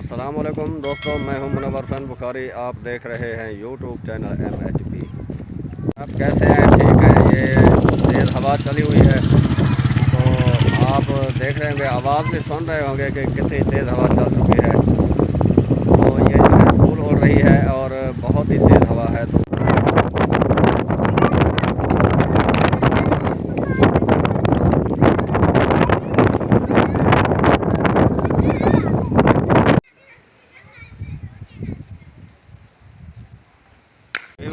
अस्सलाम वालेकुम दोस्तों, मैं हूं मुनव्वर हुसैन बुखारी। आप देख रहे हैं यूट्यूब चैनल MHP। आप कैसे हैं? ठीक है। ये तेज़ हवा चली हुई है तो आप देख रहे होंगे, आवाज़ भी सुन रहे होंगे कि कितनी तेज़ हवा चल चुकी है। तो ये जो है धूल उड़ रही है और बहुत ही तेज़ हवा है। तो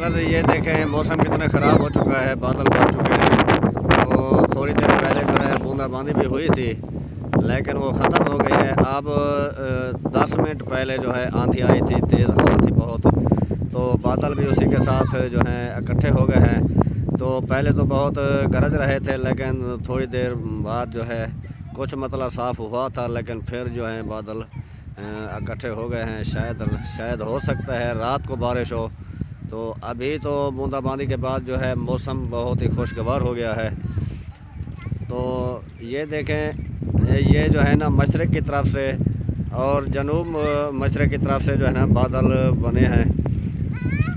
बस ये देखें मौसम कितना ख़राब हो चुका है, बादल बन चुके हैं। तो थोड़ी देर पहले जो है बूंदाबांदी भी हुई थी, लेकिन वो ख़त्म हो गई है। अब 10 मिनट पहले जो है आंधी आई थी, तेज़ हवा थी बहुत। तो बादल भी उसी के साथ जो हैं इकट्ठे हो गए हैं। तो पहले तो बहुत गरज रहे थे, लेकिन थोड़ी देर बाद जो है कुछ मतलब साफ़ हुआ था, लेकिन फिर जो है बादल इकट्ठे हो गए हैं। शायद हो सकता है रात को बारिश हो। तो अभी तो बूंदाबांदी के बाद जो है मौसम बहुत ही खुशगवार हो गया है। तो ये देखें, ये जो है ना मशरक़ की तरफ से और जनूब मशरक़ की तरफ से जो है ना बादल बने हैं।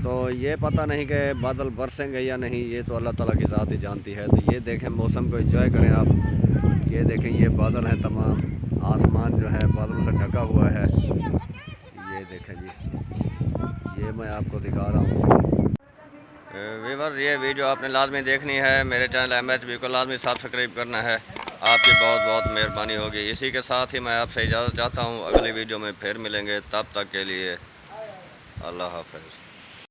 तो ये पता नहीं कि बादल बरसेंगे या नहीं, ये तो अल्लाह ताला की ज़ात ही जानती है। तो ये देखें, मौसम को एंजॉय करें आप। ये देखें, ये बादल हैं तमाम, आसमान जो है बादलों से ढका हुआ है। ये देखें जी, ये मैं आपको दिखा रहा हूँ। व्यूअर, ये वीडियो आपने लाजमी देखनी है। मेरे चैनल MHP को लाजमी सब्सक्राइब करना है। आपकी बहुत बहुत मेहरबानी होगी। इसी के साथ ही मैं आपसे इजाज़त चाहता हूँ। अगली वीडियो में फिर मिलेंगे, तब तक के लिए अल्लाह हाफ़िज़।